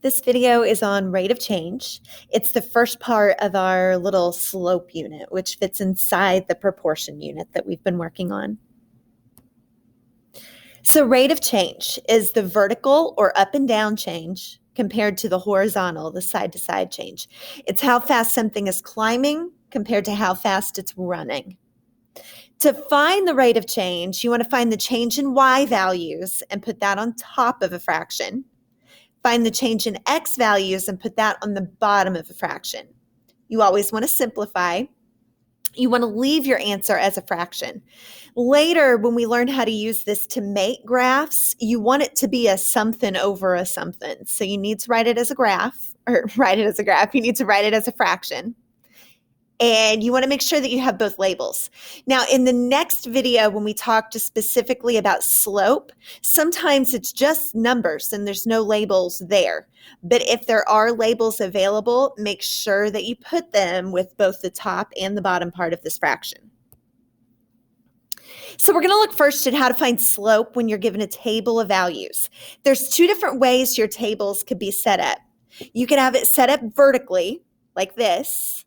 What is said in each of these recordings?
This video is on rate of change. It's the first part of our little slope unit, which fits inside the proportion unit that we've been working on. So rate of change is the vertical or up and down change compared to the horizontal, the side-to-side change. It's how fast something is climbing compared to how fast it's running. To find the rate of change, you want to find the change in y values and put that on top of a fraction. Find the change in x values and put that on the bottom of a fraction. You always want to simplify. You want to leave your answer as a fraction. Later, when we learn how to use this to make graphs, you want it to be a something over a something. So you need to write it as a graph, or write it as a graph. You need to write it as a fraction. And you want to make sure that you have both labels. Now, in the next video, when we talk just specifically about slope, sometimes it's just numbers and there's no labels there. But if there are labels available, make sure that you put them with both the top and the bottom part of this fraction. So we're going to look first at how to find slope when you're given a table of values. There's two different ways your tables could be set up. You could have it set up vertically, like this.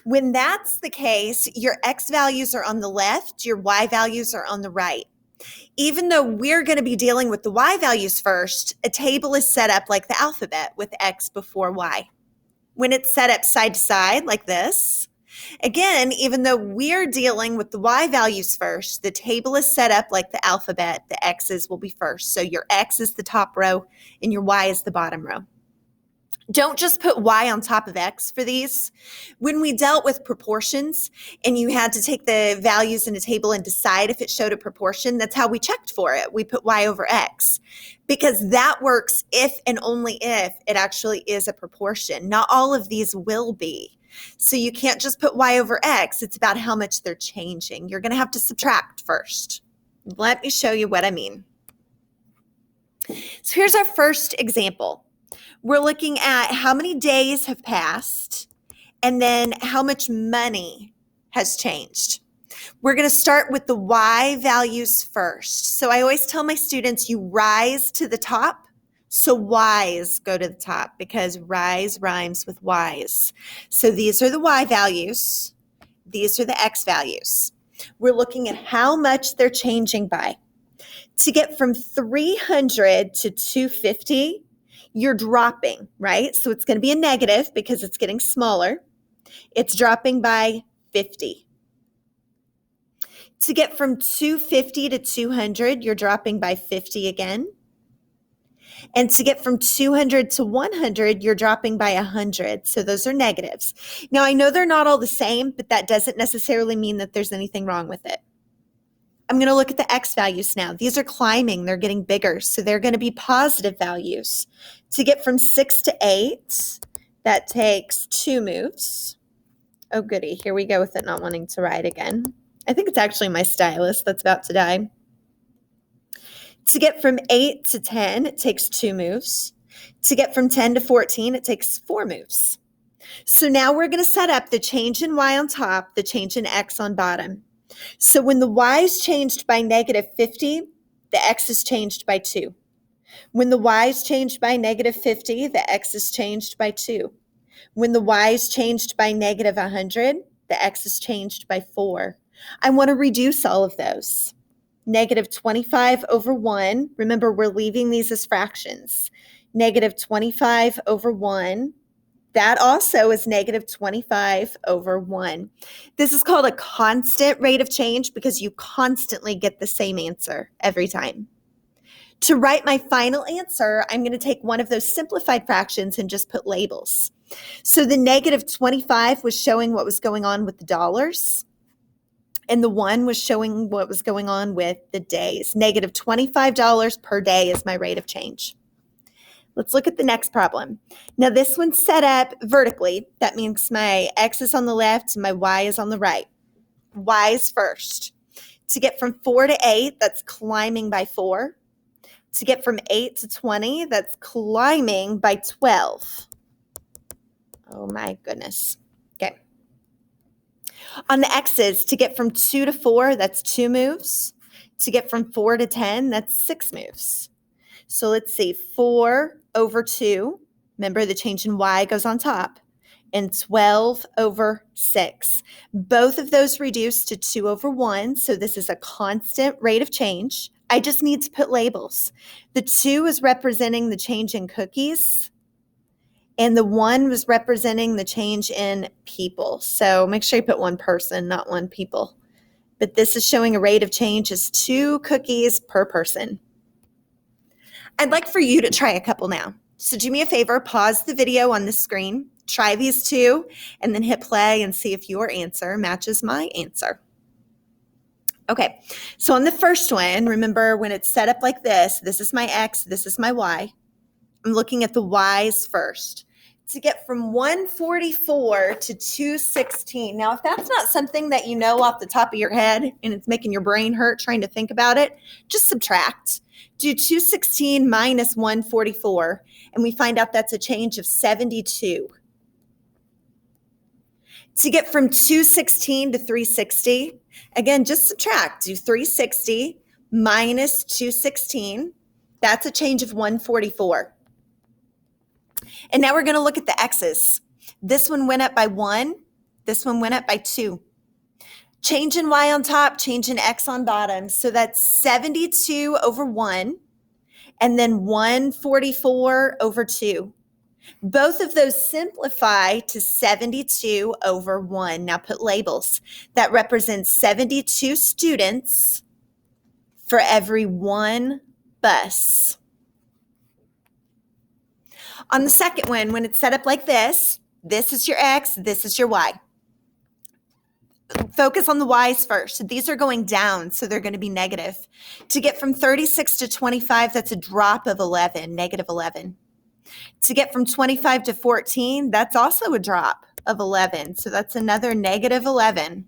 When that's the case, your x values are on the left, your y values are on the right. Even though we're going to be dealing with the y values first, a table is set up like the alphabet with x before y. When it's set up side to side like this, again, even though we're dealing with the y values first, the table is set up like the alphabet. The x's will be first. So your x is the top row and your y is the bottom row. Don't just put y on top of x for these. When we dealt with proportions and you had to take the values in a table and decide if it showed a proportion, that's how we checked for it. We put y over x because that works if and only if it actually is a proportion. Not all of these will be. So you can't just put y over x. It's about how much they're changing. You're going to have to subtract first. Let me show you what I mean. So here's our first example. We're looking at how many days have passed and then how much money has changed. We're going to start with the y values first. So I always tell my students you rise to the top, so y's go to the top because rise rhymes with y's. So these are the y values. These are the x values. We're looking at how much they're changing by. To get from 300 to 250, you're dropping, right? So it's going to be a negative because it's getting smaller. It's dropping by 50. To get from 250 to 200, you're dropping by 50 again. And to get from 200 to 100, you're dropping by 100. So those are negatives. Now, I know they're not all the same, but that doesn't necessarily mean that there's anything wrong with it. I'm going to look at the x values now. These are climbing. They're getting bigger. So they're going to be positive values. To get from 6 to 8, that takes 2 moves. Oh, goody. Here we go with it not wanting to write again. I think it's actually my stylus that's about to die. To get from 8 to 10, it takes 2 moves. To get from 10 to 14, it takes 4 moves. So now we're going to set up the change in y on top, the change in x on bottom. So when the y is changed by negative 50, the x is changed by 2. When the y is changed by negative 50, the x is changed by 2. When the y is changed by negative 100, the x is changed by 4. I want to reduce all of those. Negative 25 over 1. Remember, we're leaving these as fractions. Negative 25 over 1. That also is negative 25 over 1. This is called a constant rate of change because you constantly get the same answer every time. To write my final answer, I'm going to take one of those simplified fractions and just put labels. So the negative 25 was showing what was going on with the dollars, and the 1 was showing what was going on with the days. Negative $25 per day is my rate of change. Let's look at the next problem. Now this one's set up vertically. That means my x is on the left and my y is on the right. Y is first. To get from 4 to 8, that's climbing by 4. To get from 8 to 20, that's climbing by 12. Oh my goodness. Okay. On the x's, to get from 2 to 4, that's 2 moves. To get from 4 to 10, that's 6 moves. So let's see, 4 over 2 Remember, the change in y goes on top. And 12 over 6. Both of those reduce to 2 over 1, so this is a constant rate of change. I just need to put labels. The 2 is representing the change in cookies, and the 1 was representing the change in people. So make sure you put 1 person, not 1 people. But this is showing a rate of change as 2 cookies per person. I'd like for you to try a couple now. So do me a favor, pause the video on the screen, try these 2, and then hit play and see if your answer matches my answer. Okay, so on the first one, remember when it's set up like this is my X, this is my Y. I'm looking at the Y's first. To get from 144 to 216. Now, if that's not something that you know off the top of your head and it's making your brain hurt trying to think about it, just subtract. Do 216 minus 144, and we find out that's a change of 72. To get from 216 to 360, again, just subtract. Do 360 minus 216. That's a change of 144. And now we're going to look at the X's. This one went up by 1. This one went up by 2. Change in Y on top, change in X on bottom. So that's 72 over 1, and then 144 over 2. Both of those simplify to 72 over 1. Now put labels. That represents 72 students for every 1 bus. On the second one, when it's set up like this is your X, this is your Y. Focus on the Y's first. These are going down, so they're going to be negative. To get from 36 to 25, that's a drop of 11, negative 11. To get from 25 to 14, that's also a drop of 11, so that's another negative 11.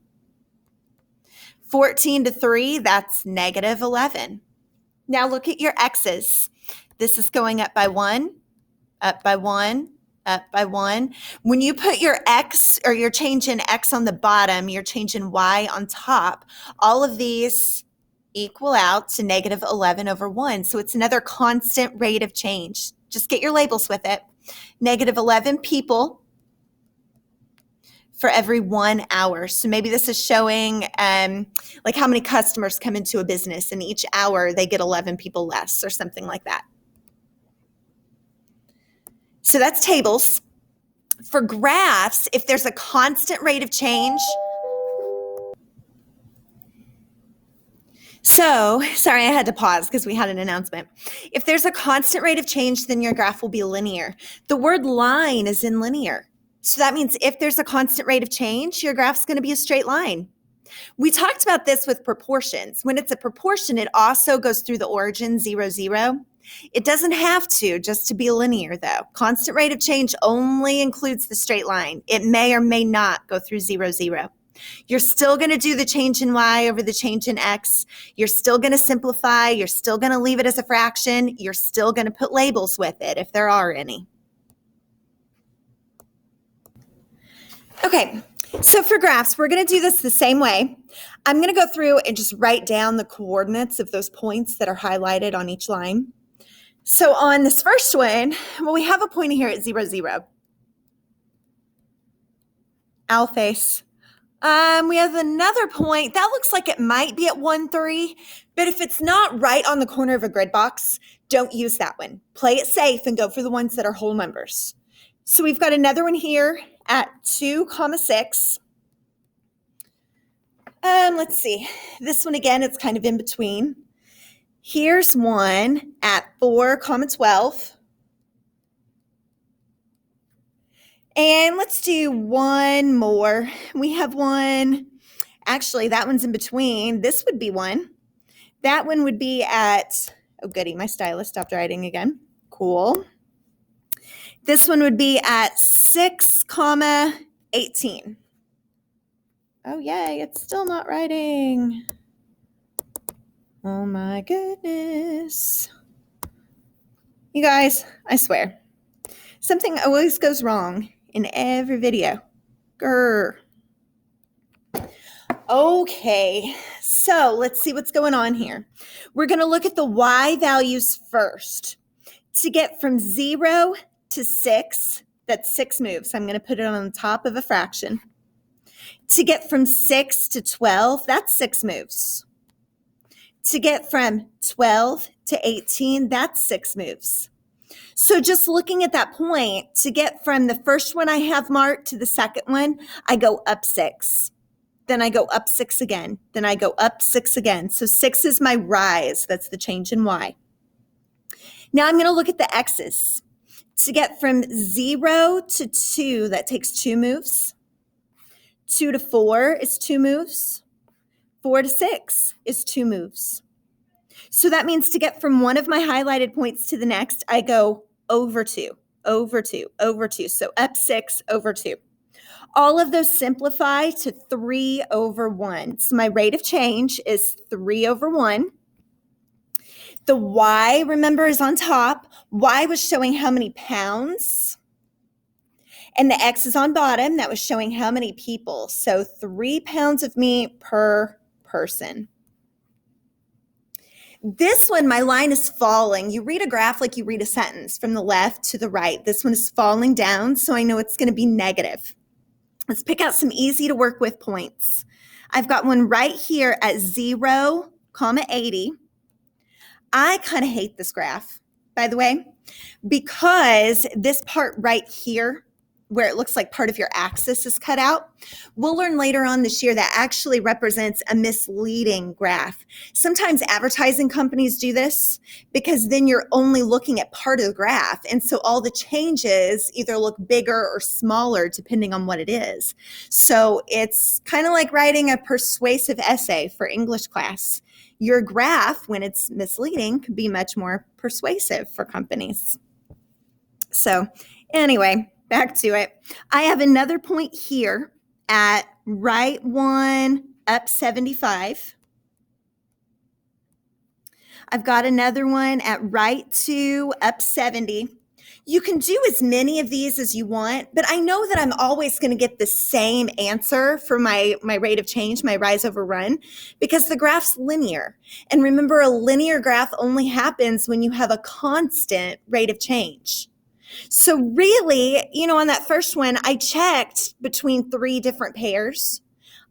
14 to 3, that's negative 11. Now look at your X's. This is going up by 1, up by 1, up by 1. When you put your X or your change in X on the bottom, your change in Y on top, all of these equal out to negative 11 over 1. So it's another constant rate of change. Just get your labels with it. Negative 11 people for every 1 hour. So maybe this is showing like how many customers come into a business, and each hour they get 11 people less or something like that. So that's tables. For graphs, if there's a constant rate of change, so, sorry, I had to pause because we had an announcement. If there's a constant rate of change, then your graph will be linear. The word line is in linear. So that means if there's a constant rate of change, your graph's going to be a straight line. We talked about this with proportions. When it's a proportion, it also goes through the origin 0, 0. It doesn't have to, just to be linear, though. Constant rate of change only includes the straight line. It may or may not go through 0, 0. You're still going to do the change in Y over the change in X. You're still going to simplify. You're still going to leave it as a fraction. You're still going to put labels with it if there are any. Okay, so for graphs, we're going to do this the same way. I'm going to go through and just write down the coordinates of those points that are highlighted on each line. So on this first one, well, we have a point here at 0, 0. Owl face. We have another point. That looks like it might be at 1, 3, but if it's not right on the corner of a grid box, don't use that one. Play it safe and go for the ones that are whole numbers. So we've got another one here at 2, 6. Let's see. This one again, it's kind of in between. Here's one at 4, 12. And let's do one more. We have one. Actually, that one's in between. This would be one. That one would be at, oh goody, my stylus stopped writing again. Cool. This one would be at 6, 18. Oh, yay, it's still not writing. Oh my goodness. You guys, I swear, something always goes wrong in every video. Grr. Okay, so let's see what's going on here. We're going to look at the Y values first. To get from 0 to 6, that's 6 moves. I'm going to put it on the top of a fraction. To get from 6 to 12, that's 6 moves. To get from 12 to 18, that's 6 moves. So just looking at that point, to get from the first one I have marked to the second one, I go up 6. Then I go up 6 again. Then I go up 6 again. So 6 is my rise. That's the change in y. Now I'm going to look at the x's. To get from 0 to 2, that takes 2 moves. 2 to 4 is 2 moves. 4 to 6 is 2 moves. So that means to get from one of my highlighted points to the next, I go over 2, over 2, over 2. So up 6, over 2. All of those simplify to 3 over 1. So my rate of change is 3 over 1. The y, remember, is on top. Y was showing how many pounds. And the x is on bottom. That was showing how many people. So 3 pounds of meat per person. This one, my line is falling. You read a graph like you read a sentence from the left to the right. This one is falling down, so I know it's going to be negative. Let's pick out some easy to work with points. I've got one right here at 0, 80. I kind of hate this graph, by the way, because this part right here, where it looks like part of your axis is cut out, we'll learn later on this year that actually represents a misleading graph. Sometimes advertising companies do this because then you're only looking at part of the graph. And so all the changes either look bigger or smaller depending on what it is. So it's kind of like writing a persuasive essay for English class. Your graph, when it's misleading, could be much more persuasive for companies. So anyway, back to it. I have another point here at right 1 up 75. I've got another one at right 2 up 70. You can do as many of these as you want, but I know that I'm always going to get the same answer for my rate of change, my rise over run, because the graph's linear. And remember, a linear graph only happens when you have a constant rate of change. So really, on that first one, I checked between 3 different pairs.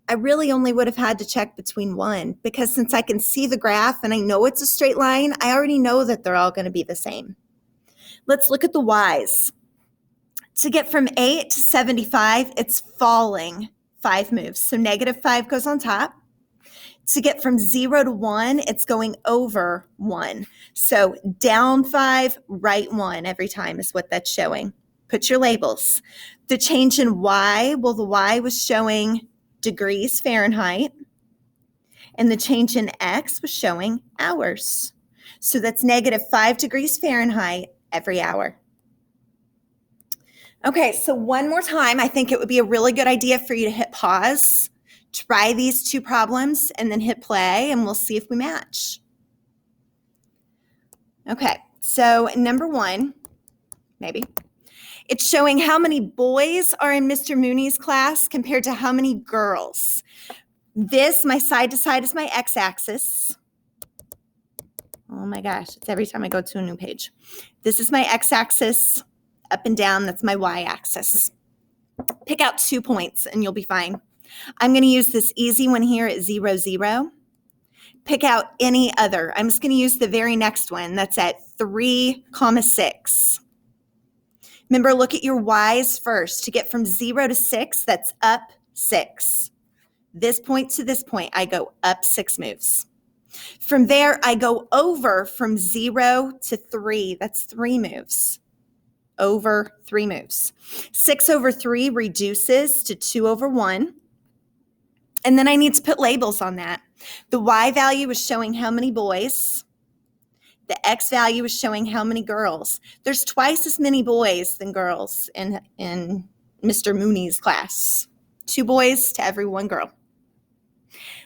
I really only would have had to check between 1 because since I can see the graph and I know it's a straight line, I already know that they're all going to be the same. Let's look at the y's. To get from 8 to 75, it's falling 5 moves. So -5 goes on top. To get from 0 to 1, it's going over 1. So down 5, right 1 every time is what that's showing. Put your labels. The change in y, well, the y was showing degrees Fahrenheit, and the change in x was showing hours. So that's -5 degrees Fahrenheit every hour. Okay, so one more time, I think it would be a really good idea for you to hit pause, try these 2 problems, and then hit play, and we'll see if we match. Okay, so number 1, maybe, it's showing how many boys are in Mr. Mooney's class compared to how many girls. This, my side to side, is my x-axis. Oh my gosh, it's every time I go to a new page. This is my x-axis, up and down, that's my y-axis. Pick out 2 points and you'll be fine. I'm going to use this easy one here at 0, 0. Pick out any other. I'm just going to use the very next one. That's at 3, 6. Remember, look at your y's first. To get from 0 to 6, that's up 6. This point to this point, I go up 6 moves. From there, I go over from 0 to 3. That's 3 moves. Over 3 moves. 6 over 3 reduces to 2 over 1. And then I need to put labels on that. The y value is showing how many boys. The x value is showing how many girls. There's twice as many boys than girls in Mr. Mooney's class. 2 boys to every 1 girl.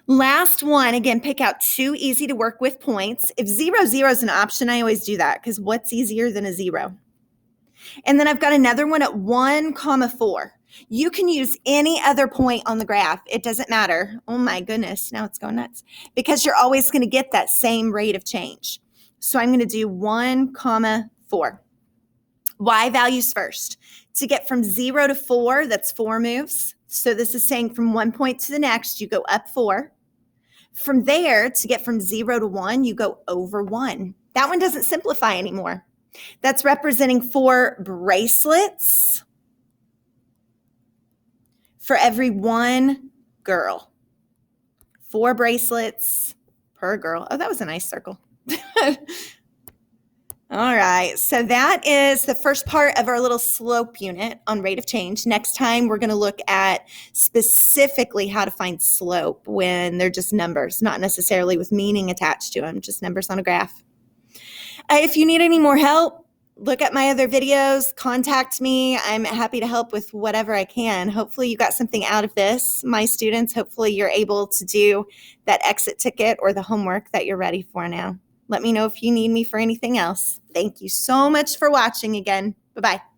Last one, again, pick out 2 easy to work with points. If 0, 0 is an option, I always do that because what's easier than a 0? And then I've got another one at 1, 4. You can use any other point on the graph. It doesn't matter. Oh my goodness, now it's going nuts. Because you're always going to get that same rate of change. So I'm going to do 1, 4. Y values first. To get from 0 to 4, that's 4 moves. So this is saying from one point to the next, you go up 4. From there, to get from 0 to 1, you go over 1. That one doesn't simplify anymore. That's representing 4 bracelets for every one girl. 4 bracelets per girl. Oh, that was a nice circle. All right, so that is the first part of our little slope unit on rate of change. Next time, we're going to look at specifically how to find slope when they're just numbers, not necessarily with meaning attached to them, just numbers on a graph. If you need any more help, look at my other videos, contact me. I'm happy to help with whatever I can. Hopefully you got something out of this, my students. Hopefully you're able to do that exit ticket or the homework that you're ready for now. Let me know if you need me for anything else. Thank you so much for watching again. Bye-bye.